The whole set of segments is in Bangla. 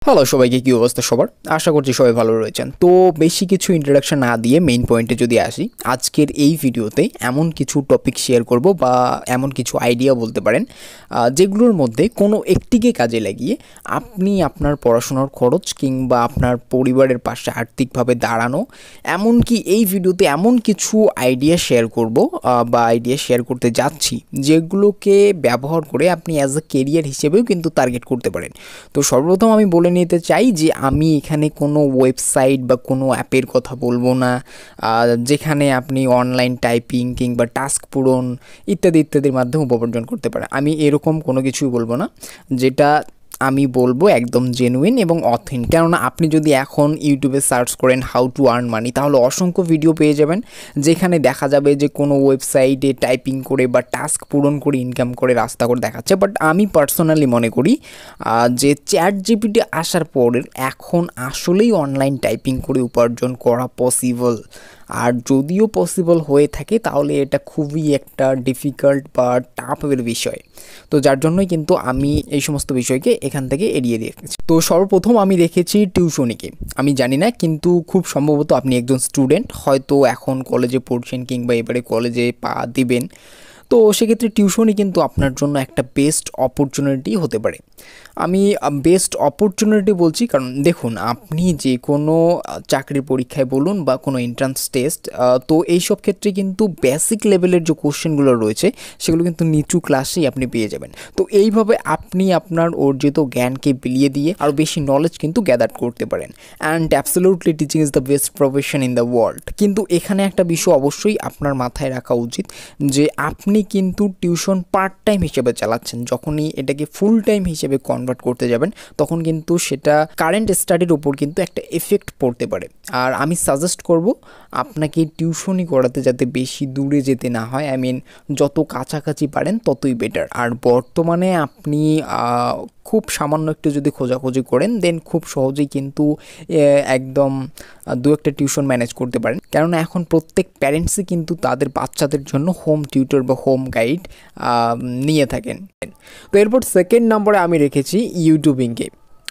হ্যালো সবাইকে, কি অবস্থা সবার? আশা করছি সবাই ভালো রয়েছেন। তো বেশি কিছু ইন্ট্রোডাকশন না দিয়ে মেইন পয়েন্টে যদি আসি, আজকের এই ভিডিওতে এমন কিছু টপিক শেয়ার করব বা এমন কিছু আইডিয়া বলতে পারেন যেগুলোর মধ্যে কোনো একটিকে কাজে লাগিয়ে আপনি আপনার পড়াশোনার খরচ কিংবা আপনার পরিবারের পাশে আর্থিকভাবে দাঁড়ানো, এমনকি এই ভিডিওতে এমন কিছু আইডিয়া শেয়ার করব বা আইডিয়া শেয়ার করতে যাচ্ছি যেগুলোকে ব্যবহার করে আপনি অ্যাজ এ কেরিয়ার হিসেবেও কিন্তু টার্গেট করতে পারেন। তো সর্বপ্রথম আমি বলে নিতে চাই যে আমি এখানে কোনো ওয়েবসাইট বা কোনো অ্যাপের কথা বলবো না যেখানে আপনি অনলাইন টাইপিং কিংবা টাস্ক পূরণ ইত্যাদির মাধ্যমে উপার্জন করতে পারেন। আমি এরকম কোনো কিছুই বলবো না। যেটা আমি বলবো একদম জেনুইন এবং অথেন্টিক। কেননা আপনি যদি এখন ইউটিউবে সার্চ করেন হাউ টু আর্ন মানি, তাহলে অসংখ্য ভিডিও পেয়ে যাবেন যেখানে দেখা যাবে যে কোনো ওয়েবসাইটে টাইপিং করে বা টাস্ক পূরণ করে ইনকাম করে রাস্তা করে দেখাচ্ছে। বাট আমি পার্সোনালি মনে করি যে চ্যাট জিপিটি আসার পর এখন আসলেই অনলাইন টাইপিং করে উপার্জন করা পসিবল। আর যদিও পসিবল হয়ে থাকে তাহলে এটা খুবই একটা ডিফিকাল্ট বা টাফের বিষয়। তো যার জন্যই কিন্তু আমি এই সমস্ত বিষয়কে এখান থেকে এড়িয়ে রেখেছি। তো সর্বপ্রথম আমি রেখেছি টিউশনিকে। আমি জানি না, কিন্তু খুব সম্ভবত আপনি একজন স্টুডেন্ট, হয়তো এখন কলেজে পড়ছেন কিংবা এবারে কলেজে পা দিবেন। তো সেক্ষেত্রে টিউশনই কিন্তু আপনার জন্য একটা বেস্ট অপরচুনিটি হতে পারে। আমি বেস্ট অপরচুনিটি বলছি কারণ দেখুন, আপনি যে কোনো চাকরির পরীক্ষায় বলুন বা কোনো এন্ট্রান্স টেস্ট, তো এইসব ক্ষেত্রে কিন্তু বেসিক লেভেলের যে কোশ্চেনগুলো রয়েছে সেগুলো কিন্তু নিচু ক্লাসেই আপনি পেয়ে যাবেন। তো এইভাবে আপনি আপনার অর্জিত জ্ঞানকে বিলিয়ে দিয়ে আরও বেশি নলেজ কিন্তু গ্যাদার করতে পারেন। And absolutely teaching is the best profession in the world. কিন্তু এখানে একটা বিষয় অবশ্যই আপনার মাথায় রাখা উচিত যে আপনি কিন্তু টিউশন পার্ট টাইম হিসেবে চালাচ্ছেন। যখনই এটাকে ফুল টাইম হিসেবে কনভার্ট করতে যাবেন তখন কিন্তু সেটা কারেন্ট স্টাডির উপর কিন্তু একটা এফেক্ট পড়তে পারে। আর আমি সাজেস্ট করব আপনাকে টিউশনই করাতে যাতে বেশি দূরে যেতে না হয়। যত কাছাকাছি পারেন ততই বেটার। আর বর্তমানে আপনি খুব সামান্য একটু যদি খোঁজাখুঁজি করেন দেন খুব সহজেই কিন্তু একদম দু একটা টিউশন ম্যানেজ করতে পারেন। কেননা এখন প্রত্যেক প্যারেন্টসই কিন্তু তাদের বাচ্চাদের জন্য হোম টিউটর বা হোম গাইড নিয়ে থাকেন। তো এরপর সেকেন্ড নম্বরে আমি রেখেছি ইউটিউবিংকে।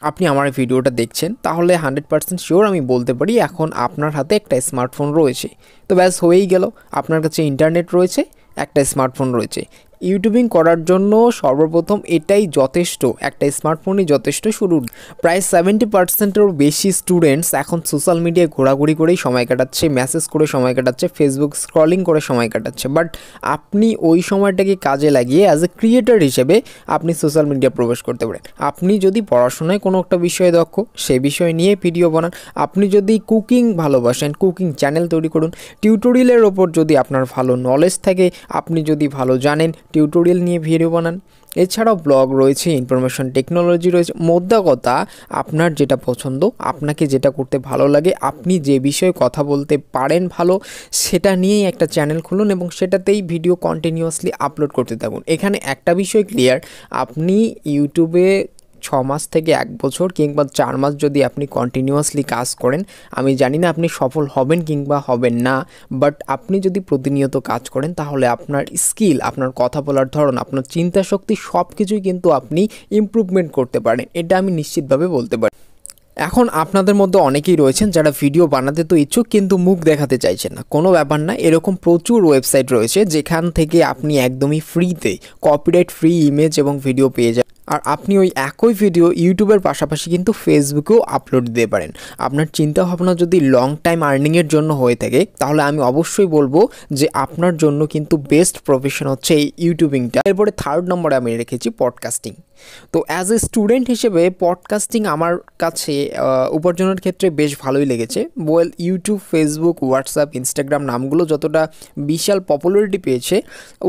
আপনি আমার ভিডিওটা দেখছেন তাহলে 100% শিওর আমি বলতে পারি এখন আপনার হাতে একটা স্মার্টফোন রয়েছে। তো ব্যাস হয়েই গেল, আপনার কাছে ইন্টারনেট রয়েছে, একটা স্মার্টফোন রয়েছে। ইউটিউবিং করার জন্য সর্বপ্রথম এটাই যথেষ্ট, একটা স্মার্টফোনই যথেষ্ট। শুরু প্রায় 70%-এরও বেশি স্টুডেন্টস এখন সোশ্যাল মিডিয়ায় ঘোরাঘুরি করেই সময় কাটাচ্ছে, মেসেজ করে সময় কাটাচ্ছে, ফেসবুক স্ক্রলিং করে সময় কাটাচ্ছে। বাট আপনি ওই সময়টাকে কাজে লাগিয়ে অ্যাজ এ ক্রিয়েটর হিসেবে আপনি সোশ্যাল মিডিয়া প্রবেশ করতে পারেন। আপনি যদি পড়াশোনায় কোনো একটা বিষয়ে দক্ষ, সে বিষয় নিয়ে ভিডিও বানান। আপনি যদি কুকিং ভালোবাসেন, কুকিং চ্যানেল তৈরি করুন। টিউটোরিয়ালের ওপর যদি আপনার ভালো নলেজ থাকে, আপনি যদি ভালো জানেন, টিউটোরিয়াল নিয়ে ভিডিও বানান। এছাড়াও ব্লগ রয়েছে, ইনফরমেশন টেকনোলজি রয়েছে। মোদ্দা কথা, আপনার যেটা পছন্দ, আপনাকে যেটা করতে ভালো লাগে, আপনি যে বিষয়ে কথা বলতে পারেন ভালো, সেটা নিয়েই একটা চ্যানেল খুলুন এবং সেটাতেই ভিডিও কন্টিনিউয়াসলি আপলোড করতে থাকুন। এখানে একটা বিষয় ক্লিয়ার, আপনি ইউটিউবে 6 মাস থেকে 1 বছর কিংবা 4 মাস যদি আপনি কন্টিনিউয়াসলি কাজ করেন, আমি জানি না আপনি সফল হবেন কিংবা হবেন না, বাট আপনি যদি প্রতিনিয়ত কাজ করেন তাহলে আপনার স্কিল, আপনার কথা বলার ধরন, আপনার চিন্তা শক্তি সব কিছুই কিন্তু আপনি ইমপ্রুভমেন্ট করতে পারেন। এটা আমি নিশ্চিতভাবে বলতে পারি। এখন আপনাদের মধ্যে অনেকেই রয়েছেন যারা ভিডিও বানাতে তো ইচ্ছুক কিন্তু মুখ দেখাতে চাইছেন না। কোনো ব্যাপার না, এরকম প্রচুর ওয়েবসাইট রয়েছে যেখান থেকে আপনি একদমই ফ্রিতে কপিরাইট ফ্রি ইমেজ এবং ভিডিও পেয়ে যান। আর আপনি ওই একই ভিডিও ইউটিউবের পাশাপাশি কিন্তু ফেসবুকেও আপলোড দিতে পারেন। আপনার চিন্তা ভাবনা যদি লং টাইম আর্নিংয়ের জন্য হয়ে থাকে তাহলে আমি অবশ্যই বলবো যে আপনার জন্য কিন্তু বেস্ট প্রফেশন হচ্ছে এই ইউটিউবিংটা। এরপরে থার্ড নম্বরে আমি রেখেছি পডকাস্টিং। তো অ্যাজ এ স্টুডেন্ট হিসেবে পডকাস্টিং আমার কাছে উপার্জনের ক্ষেত্রে বেশ ভালোই লেগেছে। ইউটিউব, ফেসবুক, হোয়াটসঅ্যাপ, ইনস্টাগ্রাম নামগুলো যতটা বিশাল পপুলারিটি পেয়েছে,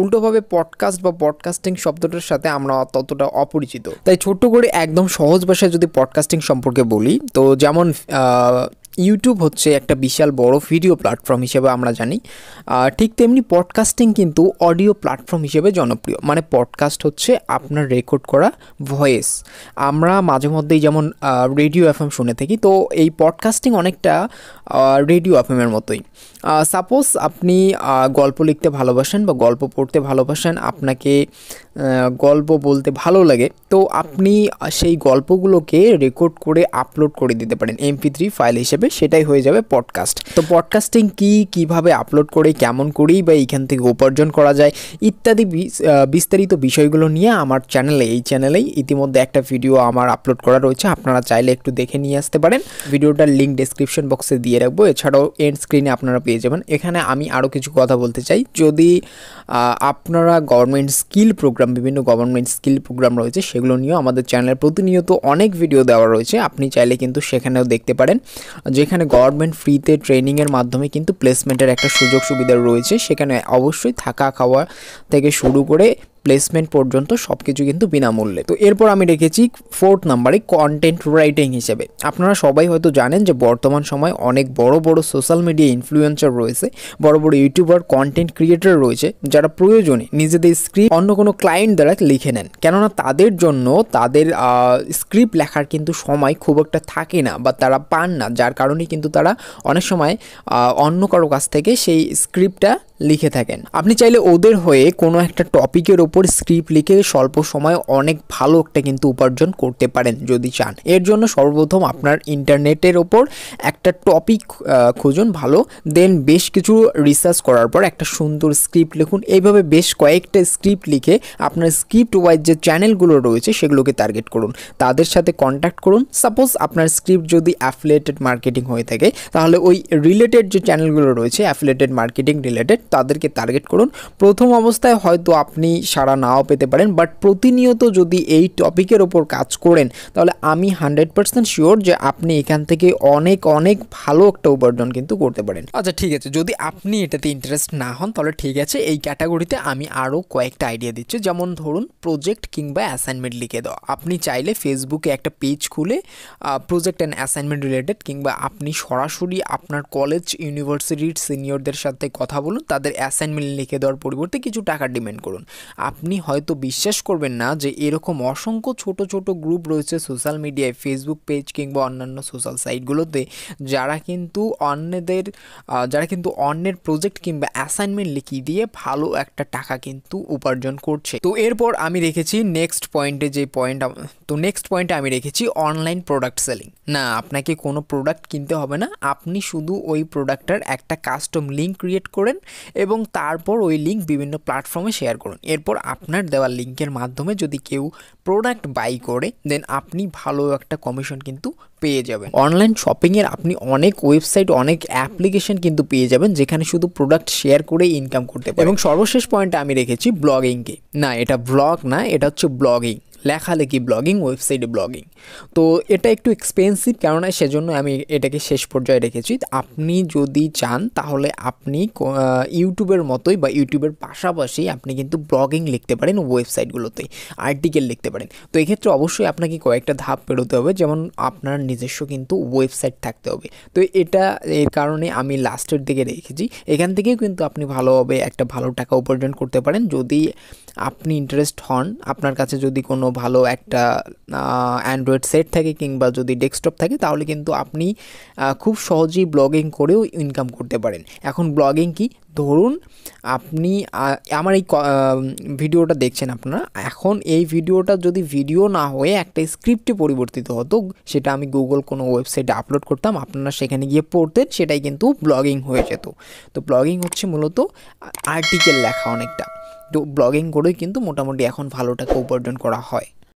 উল্টোভাবে পডকাস্ট বা পডকাস্টিং শব্দটার সাথে আমরা ততটা অপরিচিত। তাই ছোট্ট করে একদম সহজ ভাষায় যদি পডকাস্টিং সম্পর্কে বলি, তো যেমন ইউটিউব হচ্ছে একটা বিশাল বড় ভিডিও প্ল্যাটফর্ম হিসেবে আমরা জানি, ঠিক তেমনি পডকাস্টিং কিন্তু অডিও প্ল্যাটফর্ম হিসেবে জনপ্রিয়। মানে পডকাস্ট হচ্ছে আপনার রেকর্ড করা ভয়েস। আমরা মাঝে মধ্যেই যেমন রেডিও এফএম শুনে থাকি, তো এই পডকাস্টিং অনেকটা রেডিও এফএমের মতোই। সাপোজ আপনি গল্প লিখতে ভালোবাসেন বা গল্প পড়তে ভালোবাসেন, আপনাকে গল্প বলতে ভালো লাগে, তো আপনি সেই গল্পগুলোকে রেকর্ড করে আপলোড করে দিতে পারেন MP3 ফাইল হিসেবে, সেটাই হয়ে যাবে পডকাস্ট। তো পডকাস্টিং কিভাবে আপলোড করে, কেমন করেই বা এইখান থেকে উপার্জন করা যায় ইত্যাদি বিস্তারিত বিষয়গুলো নিয়ে আমার এই চ্যানেলেই ইতিমধ্যে একটা ভিডিও আমার আপলোড করা রয়েছে, আপনারা চাইলে একটু দেখে নিয়ে আসতে পারেন। ভিডিওটার লিঙ্ক ডেসক্রিপশন বক্সে দিয়ে রাখবো, এছাড়াও এন্ড স্ক্রিনে আপনারা পেয়ে যাবেন। এখানে আমি আরও কিছু কথা বলতে চাই, যদি আপনারা বিভিন্ন গভর্নমেন্ট স্কিল প্রোগ্রাম রয়েছে সেগুলো নিয়েও আমাদের চ্যানেলে প্রতিনিয়ত অনেক ভিডিও দেওয়া রয়েছে, আপনি চাইলে কিন্তু সেখানেও দেখতে পারেন, যেখানে গভর্নমেন্ট ফ্রিতে ট্রেনিংয়ের মাধ্যমে কিন্তু প্লেসমেন্টের একটা সুযোগ সুবিধা রয়েছে। সেখানে অবশ্যই থাকা খাওয়া থেকে শুরু করে প্লেসমেন্ট পর্যন্ত সব কিছু কিন্তু বিনামূল্যে। তো এরপর আমি রেখেছি 4th নাম্বারে কন্টেন্ট রাইটিং হিসেবে। আপনারা সবাই হয়তো জানেন যে বর্তমান সময় অনেক বড় বড় সোশ্যাল মিডিয়া ইনফ্লুয়েন্সার রয়েছে, বড় বড় ইউটিউবার, কন্টেন্ট ক্রিয়েটর রয়েছে, যারা প্রয়োজনে নিজেদের স্ক্রিপ্ট অন্য কোনো ক্লায়েন্ট দ্বারা লিখে নেন, কেননা তাদের জন্য তাদের স্ক্রিপ্ট লেখার কিন্তু সময় খুব একটা থাকে না বা তারা পান না, যার কারণে কিন্তু তারা অনেক সময় অন্য কারো কাছ থেকে সেই স্ক্রিপ্টটা লিখে থাকেন। আপনি চাইলে ওদের হয়ে কোনো একটা টপিকের ওপর স্ক্রিপ্ট লিখে স্বল্প সময়ে অনেক ভালো একটা কিন্তু উপার্জন করতে পারেন যদি চান। এর জন্য সর্বপ্রথম আপনার ইন্টারনেটের ওপর একটা টপিক খুঁজুন ভালো, দেন বেশ কিছু রিসার্চ করার পর একটা সুন্দর স্ক্রিপ্ট লিখুন। এইভাবে বেশ কয়েকটা স্ক্রিপ্ট লিখে আপনার স্ক্রিপ্ট ওয়াইজ যে চ্যানেলগুলো রয়েছে সেগুলোকে টার্গেট করুন, তাদের সাথে কন্ট্যাক্ট করুন। সাপোজ আপনার স্ক্রিপ্ট যদি অ্যাফিলিয়েটেড মার্কেটিং হয়ে থাকে, তাহলে ওই রিলেটেড যে চ্যানেলগুলো রয়েছে অ্যাফিলিয়েটেড মার্কেটিং রিলেটেড, তাদেরকে টার্গেট করুন। প্রথম অবস্থায় হয়তো আপনি সাড়া নাও পেতে পারেন, বাট প্রতিনিয়ত যদি এই টপিকের ওপর কাজ করেন তাহলে আমি 100% শিওর যে আপনি এখান থেকে অনেক অনেক ভালো একটা উপার্জন কিন্তু করতে পারেন। আচ্ছা ঠিক আছে, যদি আপনি এটাতে ইন্টারেস্ট না হন তাহলে ঠিক আছে, এই ক্যাটাগরিতে আমি আরও কয়েকটা আইডিয়া দিচ্ছি। যেমন ধরুন প্রজেক্ট কিংবা অ্যাসাইনমেন্ট লিখে দেওয়া। আপনি চাইলে ফেসবুকে একটা পেজ খুলে প্রজেক্ট অ্যান্ড অ্যাসাইনমেন্ট রিলেটেড, কিংবা আপনি সরাসরি আপনার কলেজ ইউনিভার্সিটির সিনিয়রদের সাথে কথা বলুন, তাদের অ্যাসাইনমেন্ট লিখে দেওয়ার পরিবর্তে কিছু টাকা ডিমান্ড করুন। আপনি হয়তো বিশ্বাস করবেন না যে এরকম অসংখ্য ছোট ছোট গ্রুপ রয়েছে সোশ্যাল মিডিয়ায়, ফেসবুক পেজ কিংবা অন্যান্য সোশ্যাল সাইটগুলোতে, যারা কিন্তু অন্যের প্রজেক্ট কিংবা অ্যাসাইনমেন্ট লিখিয়ে দিয়ে ভালো একটা টাকা কিন্তু উপার্জন করছে। তো এরপর আমি রেখেছি নেক্সট পয়েন্টে আমি রেখেছি অনলাইন প্রোডাক্ট সেলিং। না, আপনাকে কোনো প্রোডাক্ট কিনতে হবে না, আপনি শুধু ওই প্রোডাক্টটার একটা কাস্টম লিঙ্ক ক্রিয়েট করেন এবং তারপর ওই লিঙ্ক বিভিন্ন প্ল্যাটফর্মে শেয়ার করুন। এরপর আপনার দেওয়া লিঙ্কের মাধ্যমে যদি কেউ প্রোডাক্ট বাই করে, দেন আপনি ভালো একটা কমিশন কিন্তু পেয়ে যাবেন। অনলাইন শপিংয়ের আপনি অনেক ওয়েবসাইট, অনেক অ্যাপ্লিকেশন কিন্তু পেয়ে যাবেন, যেখানে শুধু প্রোডাক্ট শেয়ার করে ইনকাম করতে পারেন। এবং সর্বশেষ পয়েন্টে আমি রেখেছি ব্লগিংকে। না, এটা ব্লগ না, এটা হচ্ছে ব্লগিং, লেখালেখি ব্লগিং, ওয়েবসাইটে ব্লগিং। তো এটা একটু এক্সপেন্সিভ, কেননা সেজন্য আমি এটাকে শেষ পর্যায়ে রেখেছি। আপনি যদি চান তাহলে আপনি ইউটিউবের মতোই বা ইউটিউবের পাশাপাশি আপনি কিন্তু ব্লগিং লিখতে পারেন, ওয়েবসাইটগুলোতে আর্টিকেল লিখতে পারেন। তো এক্ষেত্রে অবশ্যই আপনাকে কয়েকটা ধাপ পেরোতে হবে, যেমন আপনার নিজস্ব কিন্তু ওয়েবসাইট থাকতে হবে। তো এর কারণে আমি লাস্টের দিকে রেখেছি। এখান থেকেও কিন্তু আপনি ভালোভাবে একটা ভালো টাকা উপার্জন করতে পারেন যদি আপনি ইন্টারেস্ট হন। আপনার কাছে যদি কোনো ভালো একটা অ্যান্ড্রয়েড সেট থাকে কিংবা যদি ডেস্কটপ থাকে, তাহলে কিন্তু আপনি খুব সহজেই ব্লগিং করেও ইনকাম করতে পারেন। এখন ব্লগিং কি, ধরুন আপনি আমার এই ভিডিওটা দেখছেন আপনারা, এখন এই ভিডিওটা যদি ভিডিও না হয়ে একটা স্ক্রিপ্টে পরিবর্তিত হতো, সেটা আমি গুগল কোনো ওয়েবসাইটে আপলোড করতাম, আপনারা সেখানে গিয়ে পড়তেন, সেটাই কিন্তু ব্লগিং হয়ে যেত। তো ব্লগিং হচ্ছে মূলত আর্টিকেল লেখা অনেকটা। তো ব্লগিং করেই কিন্তু মোটামুটি এখন ভালো টাকা উপার্জন করা হয়।